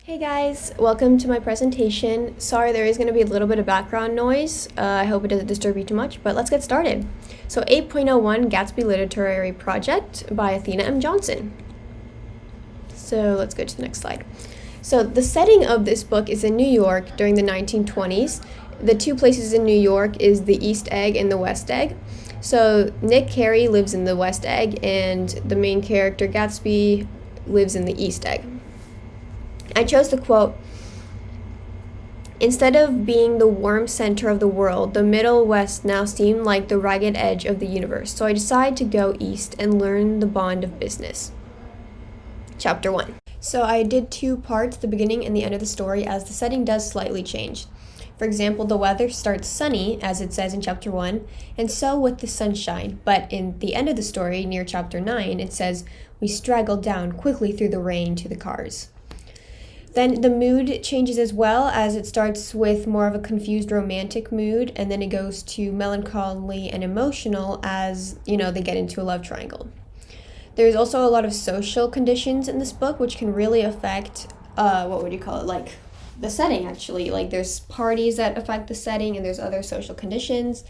Hey guys, welcome to my presentation. Sorry there is going to be a little bit of background noise. I hope it doesn't disturb you too much, but let's get started. So 8.01 Gatsby Literary Project by Athena M. Johnson. So let's go to the next slide. So the setting of this book is in New York during the 1920s. The two places in New York is the East Egg and the West Egg. So Nick Carey lives in the West Egg and the main character Gatsby lives in the East Egg. I chose the quote, "Instead of being the warm center of the world, the Middle West now seemed like the ragged edge of the universe, so I decided to go east and learn the bond of business." Chapter 1. So I did two parts, the beginning and the end of the story, as the setting does slightly change. For example, the weather starts sunny, as it says in Chapter 1, and so with the sunshine. But in the end of the story, near Chapter 9, it says, "We straggled down quickly through the rain to the cars." Then the mood changes as well, as it starts with more of a confused romantic mood, and then it goes to melancholy and emotional as, they get into a love triangle. There's also a lot of social conditions in this book, which can really affect, the setting, actually. Like, there's parties that affect the setting, and there's other social conditions,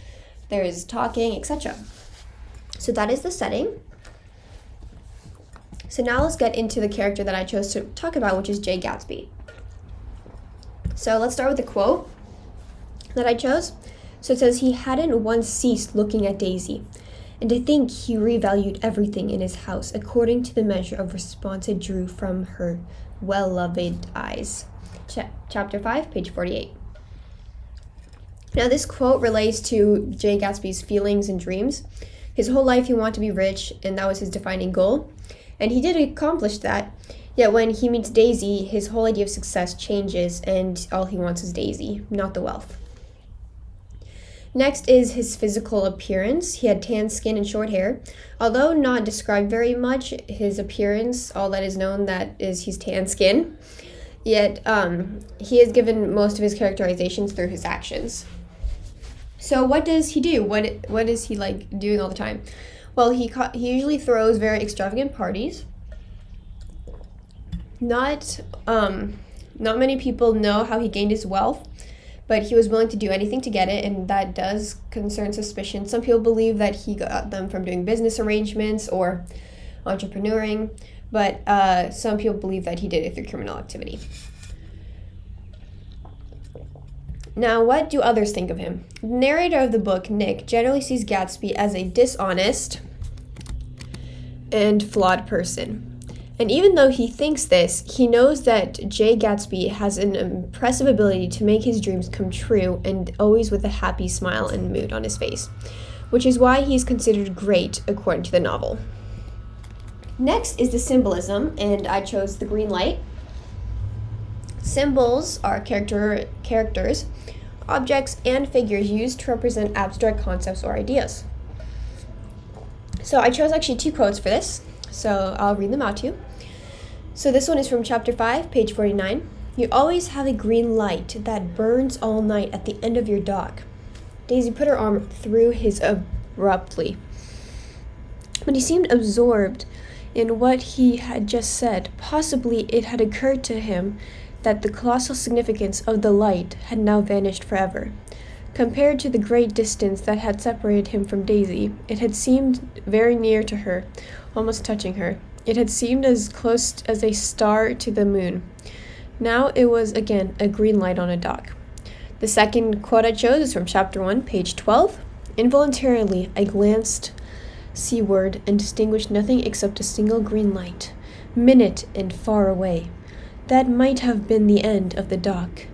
there's talking, etc. So that is the setting. So now let's get into the character that I chose to talk about, which is Jay Gatsby. So let's start with the quote that I chose. So it says, "He hadn't once ceased looking at Daisy, and to think he revalued everything in his house according to the measure of response it drew from her well-loved eyes." Chapter 5, page 48. Now this quote relates to Jay Gatsby's feelings and dreams. His whole life he wanted to be rich, and that was his defining goal. And he did accomplish that, yet when he meets Daisy, his whole idea of success changes, and all he wants is Daisy, not the wealth. Next is his physical appearance. He had tan skin and short hair. Although not described very much, his appearance, all that is known that is he's tan skin. Yet he is given most of his characterizations through his actions. So what does he do? What is he like doing all the time? Well, he usually throws very extravagant parties. Not many people know how he gained his wealth, but he was willing to do anything to get it, and that does concern suspicion. Some people believe that he got them from doing business arrangements or entrepreneuring, but some people believe that he did it through criminal activity. Now, what do others think of him? The narrator of the book, Nick, generally sees Gatsby as a dishonest and flawed person. And even though he thinks this, he knows that Jay Gatsby has an impressive ability to make his dreams come true, and always with a happy smile and mood on his face, which is why he's considered great according to the novel. Next is the symbolism, and I chose the green light. Symbols are characters, objects, and figures used to represent abstract concepts or ideas. So I chose actually two quotes for this, so I'll read them out to you. So this one is from Chapter 5, page 49. "You always have a green light that burns all night at the end of your dock." Daisy put her arm through his abruptly, but he seemed absorbed in what he had just said. Possibly it had occurred to him that the colossal significance of the light had now vanished forever. Compared to the great distance that had separated him from Daisy, it had seemed very near to her, almost touching her. It had seemed as close as a star to the moon. Now it was again a green light on a dock. The second quote I chose is from Chapter 1, page 12. "Involuntarily, I glanced seaward and distinguished nothing except a single green light, minute and far away. That might have been the end of the dock.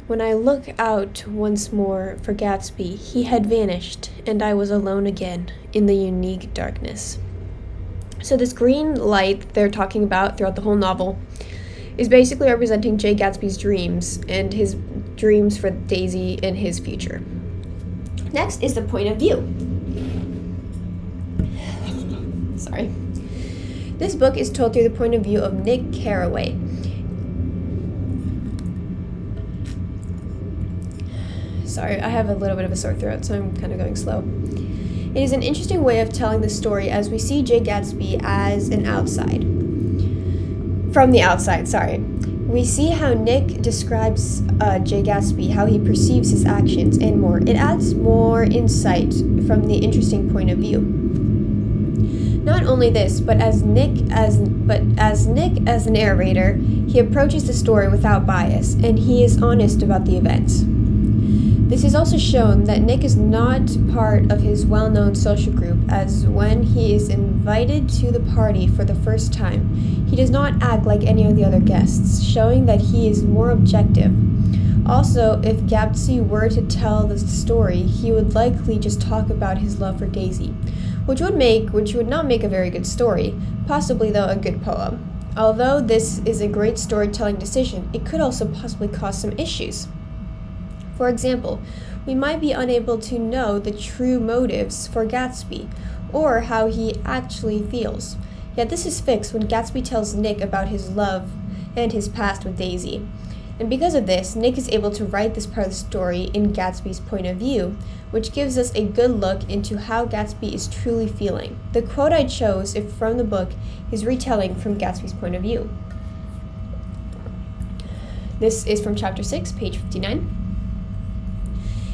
When I looked out once more for Gatsby, he had vanished, and I was alone again in the unique darkness." So this green light they're talking about throughout the whole novel is basically representing Jay Gatsby's dreams, and his dreams for Daisy and his future. Next is the point of view. Sorry. This book is told through the point of view of Nick Carraway. Sorry, I have a little bit of a sore throat, so I'm kind of going slow. It is an interesting way of telling the story, as we see Jay Gatsby as from the outside. We see how Nick describes Jay Gatsby, how he perceives his actions, and more. It adds more insight from the interesting point of view. Not only this, but as Nick as the narrator, he approaches the story without bias, and he is honest about the events. This is also shown that Nick is not part of his well-known social group, as when he is invited to the party for the first time, he does not act like any of the other guests, showing that he is more objective. Also, if Gatsby were to tell the story, he would likely just talk about his love for Daisy, which would not make a very good story, possibly though a good poem. Although this is a great storytelling decision, it could also possibly cause some issues. For example, we might be unable to know the true motives for Gatsby, or how he actually feels. Yet this is fixed when Gatsby tells Nick about his love and his past with Daisy. And because of this, Nick is able to write this part of the story in Gatsby's point of view, which gives us a good look into how Gatsby is truly feeling. The quote I chose from the book is retelling from Gatsby's point of view. This is from chapter 6, page 59.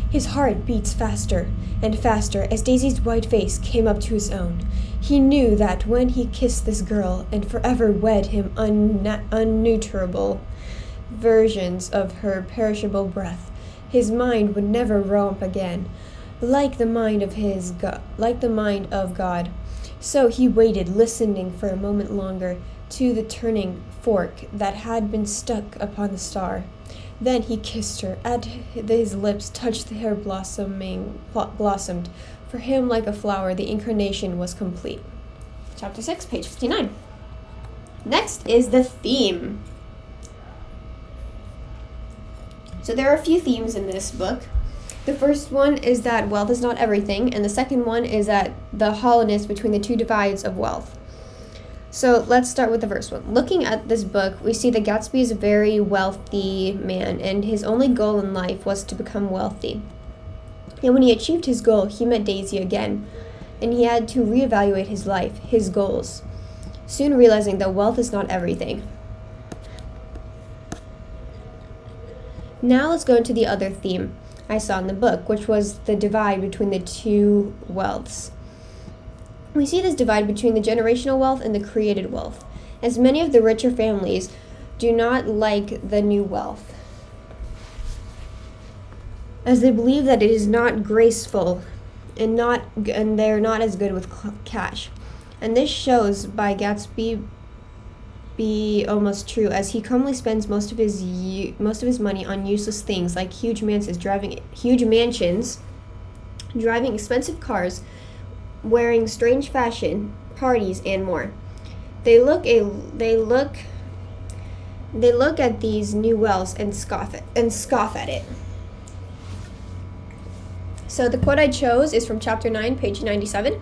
His heart beats faster and faster as Daisy's white face came up to his own. He knew that when he kissed this girl and forever wed him unutterable versions of her perishable breath, his mind would never romp again, like the mind of God. So he waited, listening for a moment longer to the turning fork that had been stuck upon the star. Then he kissed her, and his lips touched the hair blossomed. For him, like a flower, the incarnation was complete. Chapter 6, page 59. Next is the theme. So there are a few themes in this book. The first one is that wealth is not everything, and the second one is that the hollowness between the two divides of wealth. So let's start with the first one. Looking at this book, we see that Gatsby is a very wealthy man, and his only goal in life was to become wealthy. And when he achieved his goal, he met Daisy again, and he had to reevaluate his life, his goals, soon realizing that wealth is not everything. Now let's go into the other theme I saw in the book, which was the divide between the two wealths. We see this divide between the generational wealth and the created wealth, as many of the richer families do not like the new wealth, as they believe that it is not graceful and they're not as good with cash. And this shows by Gatsby be almost true, as he commonly spends most of his money on useless things like huge mansions, driving expensive cars, wearing strange fashion, parties, and more. They look at these new wealths and scoff at it. So the quote I chose is from chapter 9, page 97.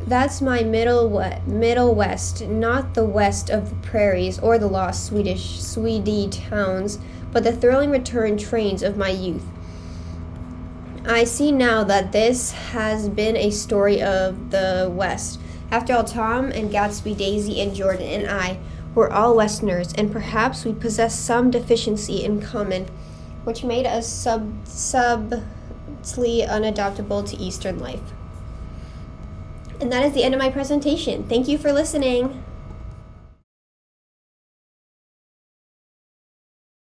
That's my Middle West, not the west of the prairies or the lost Swede towns, but the thrilling return trains of my youth. I see now that this has been a story of the West. After all, Tom and Gatsby, Daisy and Jordan and I were all Westerners, and perhaps we possess some deficiency in common, which made us subtly unadaptable to Eastern life. And that is the end of my presentation. Thank you for listening.